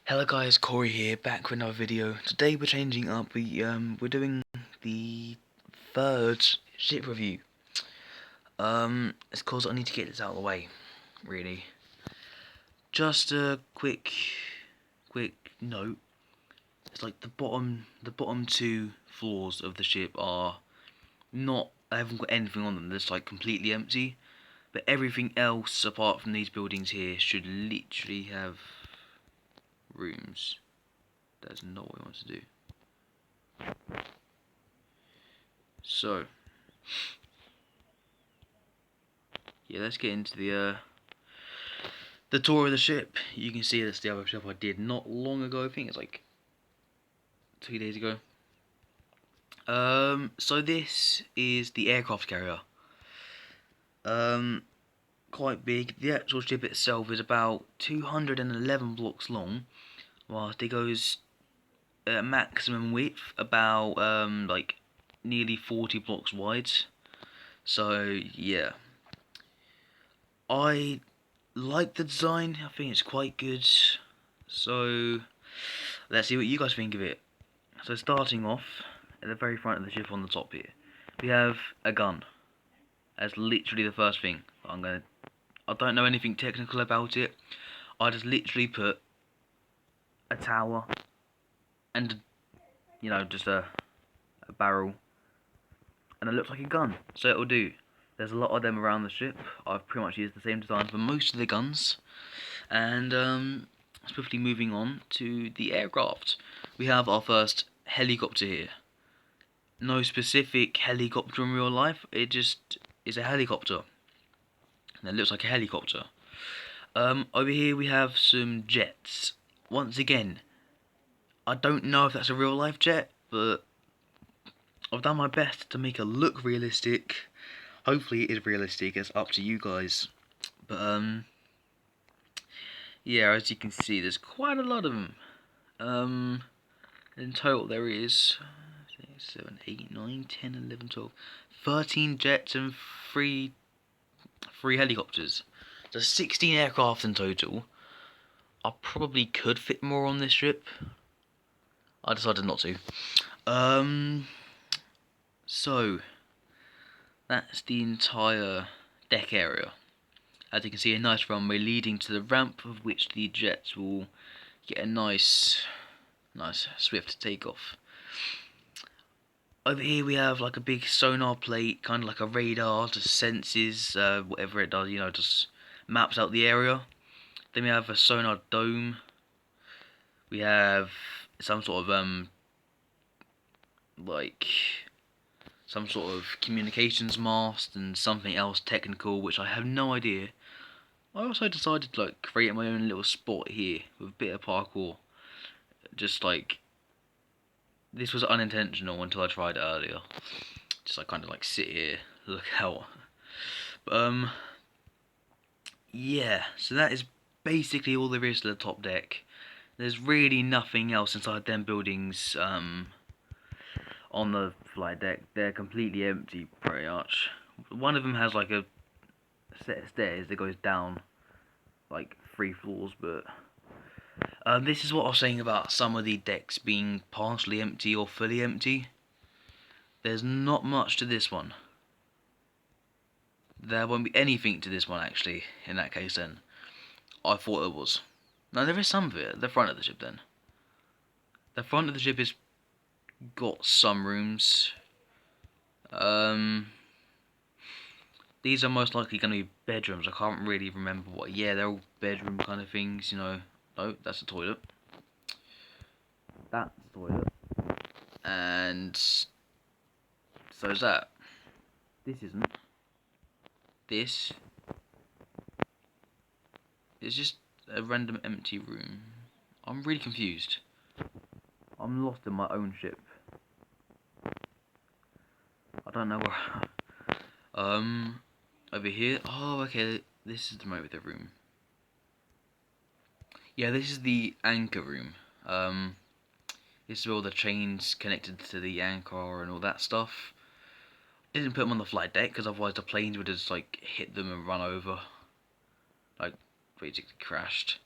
Hello guys, Corey here, back with another video. Today we're changing up. We're doing the third ship review. It's cause I need to get this out of the way, really. Just a quick note. It's like the bottom two floors of the ship are not. I haven't got anything on them. They're just like completely empty. But everything else apart from these buildings here should literally have rooms. That's not what we want to do. So, yeah, let's get into the tour of the ship. You can see that's the other ship I did not long ago. I think it's like 2 days ago. So this is the aircraft carrier. Quite big. The actual ship itself is about 211 blocks long, whilst it goes maximum width about like nearly 40 blocks wide. So yeah, I like the design. I think it's quite good. So let's see what you guys think of it. So starting off at the very front of the ship on the top here, we have a gun. That's literally the first thing. I don't know anything technical about it. I just literally put a tower and just a barrel, and it looks like a gun. So it'll do. There's a lot of them around the ship. I've pretty much used the same design for most of the guns. And swiftly moving on to the aircraft, we have our first helicopter here. No specific helicopter in real life, it just is a helicopter. And it looks like a helicopter. Over here we have some jets. Once again, I don't know if that's a real life jet, but I've done my best to make it look realistic. Hopefully it is realistic, it's up to you guys. But yeah, as you can see, there's quite a lot of them. In total there is 7, 8, 9, 10, 11, 12, 13 jets and 3 helicopters. So 16 aircraft in total. I probably could fit more on this ship. I decided not to. So that's the entire deck area. As you can see, a nice runway leading to the ramp, of which the jets will get a nice swift takeoff. Over here we have like a big sonar plate, kind of like a radar, just senses whatever it does, just maps out the area. Then we have a sonar dome. We have some sort of like some sort of communications mast and something else technical, which I have no idea. I also decided to like create my own little spot here with a bit of parkour. Just like, this was unintentional until I tried it earlier. Just like kind of like sit here, look out. But yeah, so that is basically all there is to the top deck. There's really nothing else inside them buildings on the flight deck. They're completely empty pretty much. One of them has like a set of stairs that goes down like 3 floors, but this is what I was saying about some of the decks being partially empty or fully empty. There's not much to this one. There won't be anything to this one actually, in that case then. I thought it was. No, there is some of it at the front of the ship then. The front of the ship has got some rooms. These are most likely going to be bedrooms. I can't really remember what. Yeah, they're all bedroom kind of things, No, that's the toilet. That's the toilet. And so is that. This isn't. This is just a random empty room. I'm really confused. I'm lost in my own ship. I don't know where. Over here. Oh, okay. This is the moment of the room. Yeah, this is the anchor room. This is where all the chains connected to the anchor and all that stuff. Didn't put them on the flight deck because otherwise the planes would have just like hit them and run over, like basically crashed.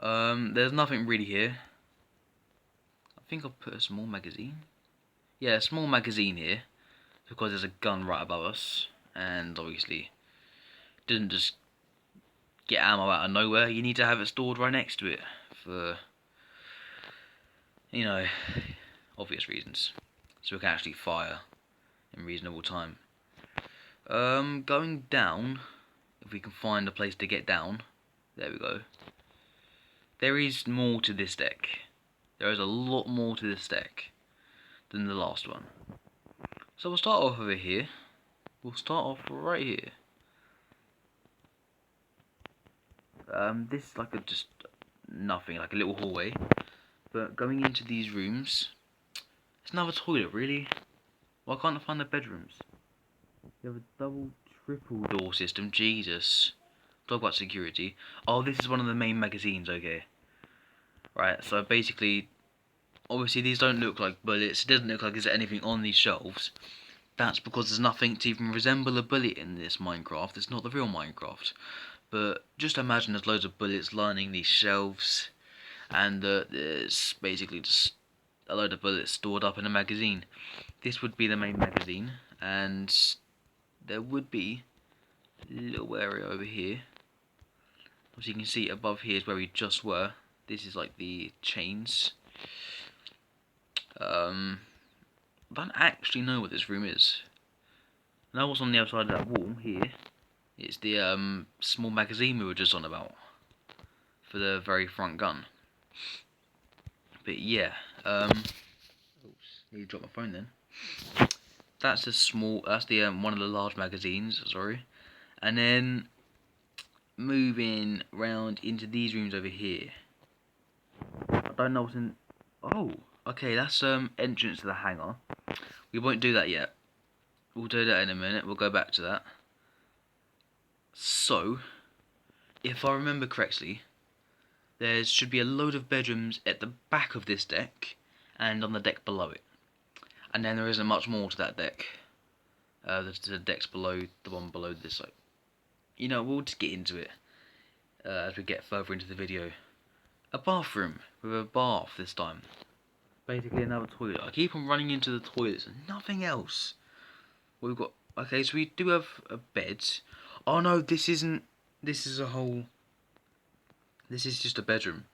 There's nothing really here. I think I'll put a small magazine. Yeah, a small magazine here, because there's a gun right above us, and obviously didn't just get ammo out of nowhere. You need to have it stored right next to it for, you know, obvious reasons, so we can actually fire in reasonable time. Going down, if we can find a place to get down. There we go. There is more to this deck. There is a lot more to this deck than the last one. So we'll start off over here. We'll start off right here. This is like just nothing, like a little hallway. But going into these rooms, it's another toilet, really? Why can't I find the bedrooms? You have a double, triple door system, Jesus. Talk about security. Oh, this is one of the main magazines, okay. Right, so basically, obviously these don't look like bullets. It doesn't look like there's anything on these shelves. That's because there's nothing to even resemble a bullet in this Minecraft. It's not the real Minecraft. But just imagine there's loads of bullets lining these shelves, and there's basically just a load of bullets stored up in a magazine. This would be the main magazine, and there would be a little area over here. As you can see, above here is where we just were. This is like the chains. I don't actually know what this room is. I know what's on the other side of that wall here. It's the small magazine we were just on about for the very front gun. But yeah, oops, need to drop my phone then. That's a small. That's the one of the large magazines. Sorry, and then moving round into these rooms over here. I don't know what's in. Oh, okay, that's entrance to the hangar. We won't do that yet. We'll do that in a minute. We'll go back to that. So, if I remember correctly, there should be a load of bedrooms at the back of this deck and on the deck below it. And then there isn't much more to that deck. The deck's below the one below this. Like, you know, we'll just get into it as we get further into the video. A bathroom with a bath this time. Basically another toilet. I keep on running into the toilets and nothing else. We've got, okay, so we do have a bed. Oh no, this isn't. This is a whole. This is just a bedroom.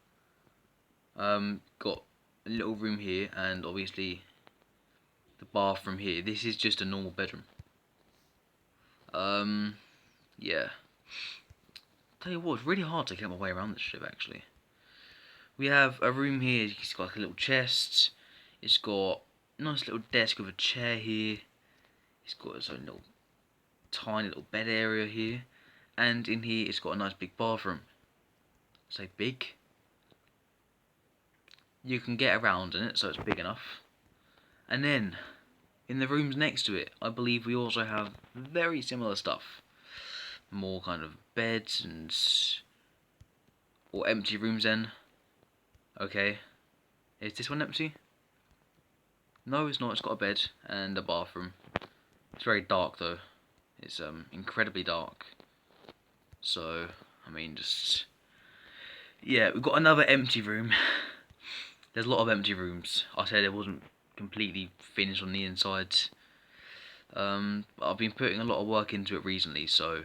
Got a little room here and obviously the bathroom here. This is just a normal bedroom. Yeah. Tell you what, it's really hard to get my way around this ship actually. We have a room here. It's got like a little chest. It's got a nice little desk with a chair here. It's got its own little tiny little bed area here, and in here it's got a nice big bathroom. Say big. You can get around in it, so it's big enough. And then in the rooms next to it, I believe we also have very similar stuff. More kind of beds and or empty rooms then. Okay. Is this one empty? No, it's not. It's got a bed and a bathroom. It's very dark though. It's incredibly dark. So, I mean, just yeah, we've got another empty room. There's a lot of empty rooms. I said it wasn't completely finished on the inside. I've been putting a lot of work into it recently, so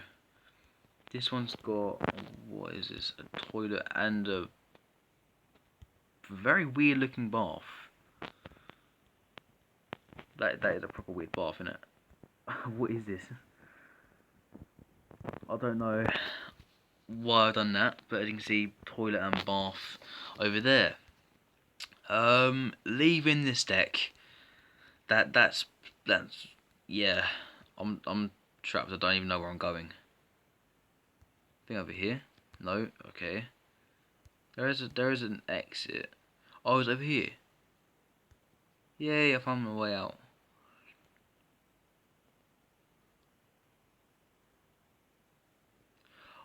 this one's got, what is this? A toilet and a very weird looking bath. That is a proper weird bath, isn't it? What is this? I don't know why I've done that, but as you can see, toilet and bath over there. Leaving this deck. That's yeah. I'm trapped. I don't even know where I'm going. I think over here. No. Okay. There is an exit. Oh, it's over here. Yay! I found my way out.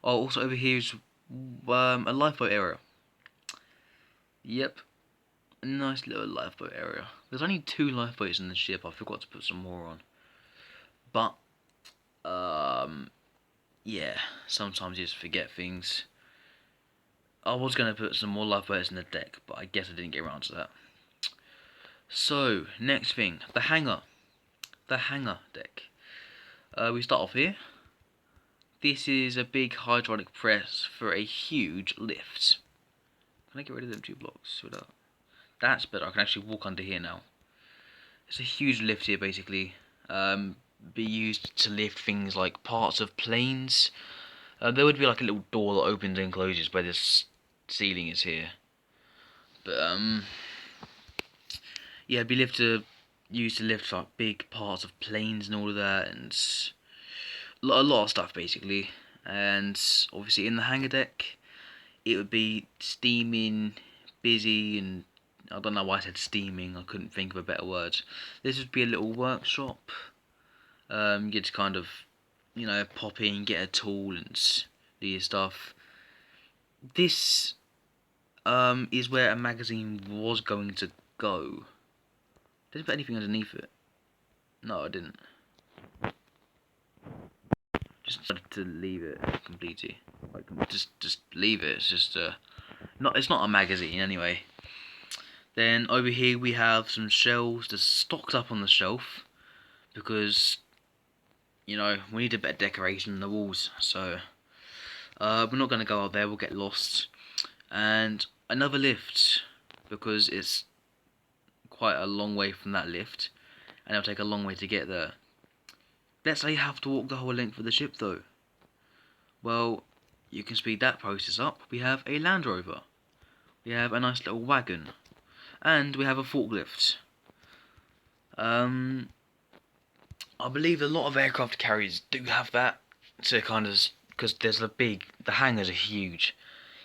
Oh, also over here is a lifeboat area. Yep. A nice little lifeboat area. There's only 2 lifeboats in the ship. I forgot to put some more on. But yeah, sometimes you just forget things. I was going to put some more lifeboats in the deck, but I guess I didn't get around to that. So, next thing, the hangar. The hangar deck. We start off here. This is a big hydraulic press for a huge lift. Can I get rid of them 2 blocks? That's better. I can actually walk under here now. It's a huge lift here, basically. Be used to lift things like parts of planes. There would be like a little door that opens and closes where this ceiling is here. But yeah, it'd be used to lift like big parts of planes and all of that, and a lot of stuff basically. And obviously in the hangar deck, it would be steaming, busy, and I don't know why I said steaming. I couldn't think of a better word. This would be a little workshop. You get to kind of, pop in, get a tool, and do your stuff. This is where a magazine was going to go. Did I put anything underneath it? No, I didn't. Just decided to leave it completely. Like, just leave it. It's just it's not a magazine anyway. Then over here we have some shelves just stocked up on the shelf because we need a bit of decoration on the walls. So we're not going to go out there. We'll get lost. And another lift because it's quite a long way from that lift, and it'll take a long way to get there. Let's say you have to walk the whole length of the ship though. Well, you can speed that process up. We have a Land Rover, we have a nice little wagon, and we have a forklift. I believe a lot of aircraft carriers do have that to kind of, because the hangars are huge.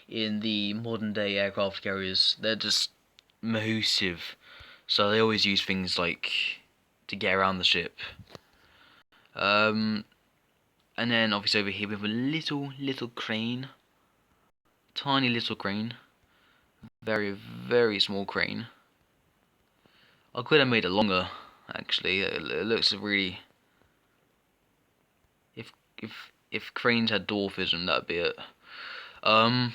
In the modern day aircraft carriers, they're just massive, so they always use things like to get around the ship. And then obviously over here we have a little crane, tiny little crane, very small crane. I could have made it longer actually. It looks really, if cranes had dwarfism, that'd be it. And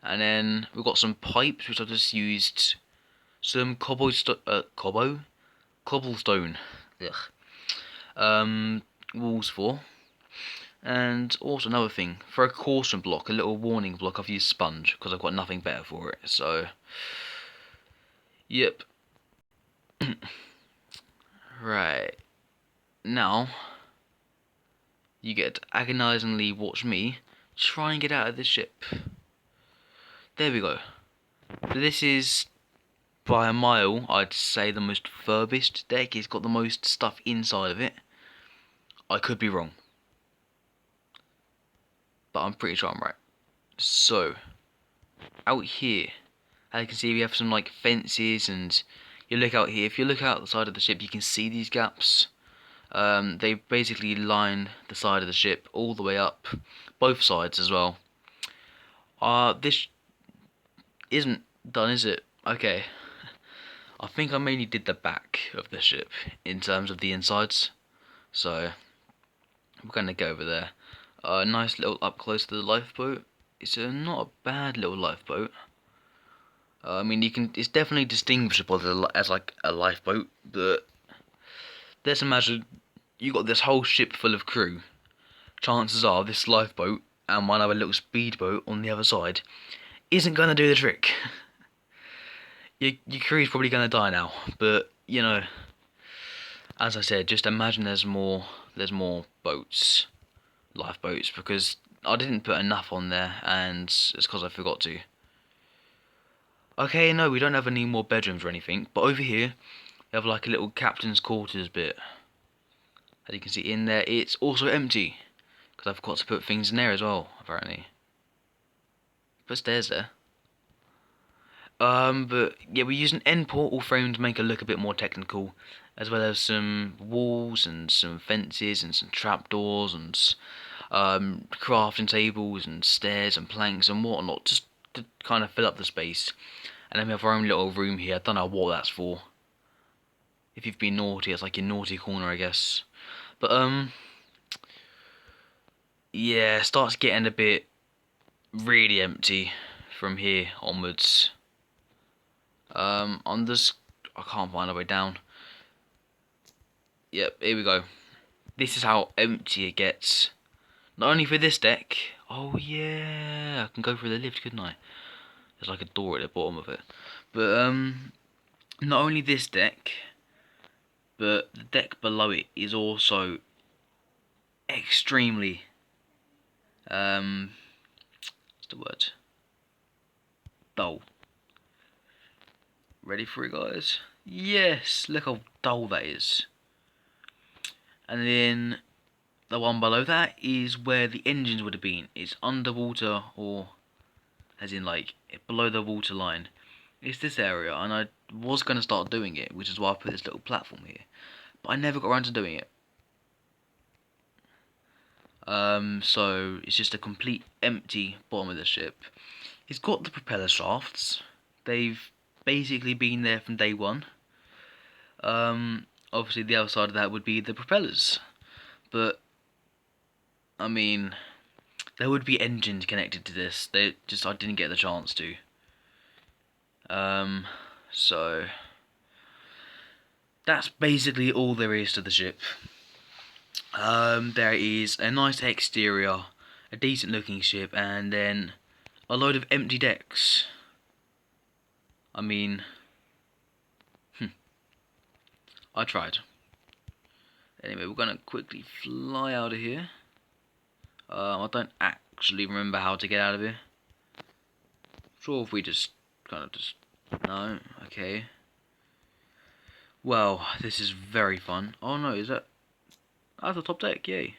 then we've got some pipes which I've just used some cobblestone walls for. And also another thing, for a caution block, a little warning block, I've used sponge because I've got nothing better for it. So yep. Right, now you get to agonizingly watch me try and get out of this ship. There we go. So this is, by a mile, I'd say the most furbished deck. It's got the most stuff inside of it. I could be wrong, but I'm pretty sure I'm right. So, out here, as you can see, we have some like fences, and you look out here. If you look out the side of the ship, you can see these gaps. They basically line the side of the ship all the way up, both sides as well. This isn't done, is it? Okay. I think I mainly did the back of the ship in terms of the insides. So we're gonna go over there. Nice little up close to the lifeboat. It's not a bad little lifeboat. I mean, it's definitely distinguishable as like a lifeboat, but let's imagine you got this whole ship full of crew. Chances are this lifeboat and one other little speedboat on the other side isn't gonna do the trick. Your crew's probably gonna die now, but as I said, just imagine there's more boats, lifeboats, because I didn't put enough on there, and it's because I forgot to. Okay, no, we don't have any more bedrooms or anything, but over here we have like a little captain's quarters bit. As you can see in there, it's also empty because I forgot to put things in there as well. Apparently, put stairs there. But yeah, we used an end portal frame to make it look a bit more technical, as well as some walls and some fences and some trapdoors and crafting tables and stairs and planks and whatnot, just to kind of fill up the space. And then we have our own little room here. I don't know what that's for. If you've been naughty, it's like your naughty corner, I guess. But yeah, it starts getting a bit really empty from here onwards. I'm just, I can't find a way down. Yep, here we go. This is how empty it gets. Not only for this deck. Oh yeah, I can go through the lift, couldn't I? There's like a door at the bottom of it. But not only this deck, but the deck below it is also extremely what's the word? Dull. Ready for it, guys? Yes, look how dull that is. And then the one below that is where the engines would have been. It's underwater, or as in like below the water line. It's this area, and I was going to start doing it, which is why I put this little platform here. But I never got around to doing it. So it's just a complete empty bottom of the ship. It's got the propeller shafts. They've basically been there from day one. Obviously the other side of that would be the propellers. But I mean, there would be engines connected to this. I didn't get the chance to. So that's basically all there is to the ship. There is a nice exterior, a decent looking ship, and then a load of empty decks. I mean, I tried. Anyway, we're gonna quickly fly out of here. I don't actually remember how to get out of here. Sure, if we just no, okay. Well, this is very fun. Oh no, is that? That's the top deck, yay.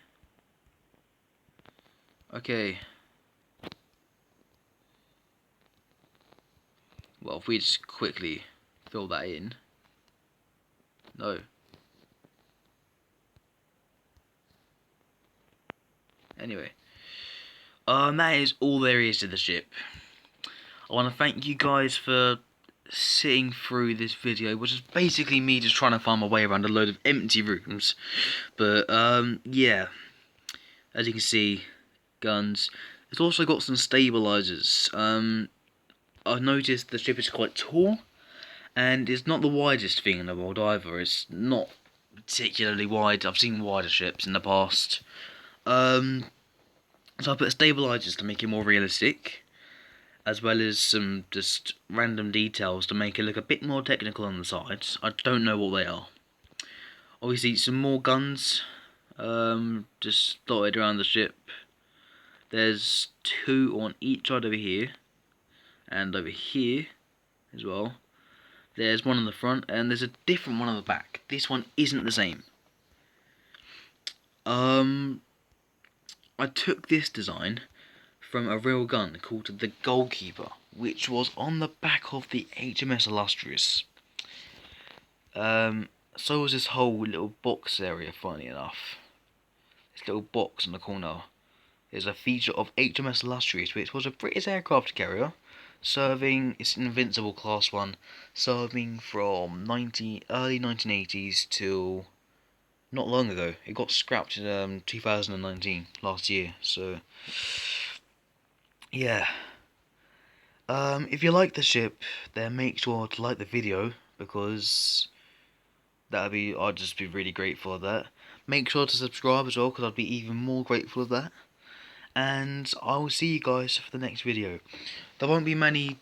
Okay. Well, if we just quickly fill that in. No. Anyway. That is all there is to the ship. I want to thank you guys for sitting through this video, which is basically me just trying to find my way around a load of empty rooms. But, yeah. As you can see, guns. It's also got some stabilizers. I've noticed the ship is quite tall, and it's not the widest thing in the world either. It's not particularly wide. I've seen wider ships in the past. So I put stabilizers to make it more realistic, as well as some just random details to make it look a bit more technical on the sides. I don't know what they are. Obviously some more guns, just dotted around the ship. There's 2 on each side over here, and over here as well. There's one on the front, and there's a different one on the back. This one isn't the same. I took this design from a real gun called the Goalkeeper, which was on the back of the HMS Illustrious. So was this whole little box area, funny enough. This little box in the corner is a feature of HMS Illustrious, which was a British aircraft carrier serving, it's an Invincible Class 1, serving from early 1980s till not long ago. It got scrapped in 2019, last year, so yeah. If you like the ship, then make sure to like the video, because I'd just be really grateful of that. Make sure to subscribe as well, because I'd be even more grateful of that. And I will see you guys for the next video. There won't be many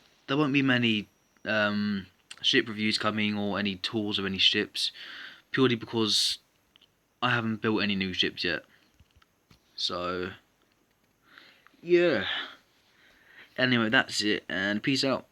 ship reviews coming, or any tours of any ships, purely because I haven't built any new ships yet. So yeah. Anyway, that's it, and peace out.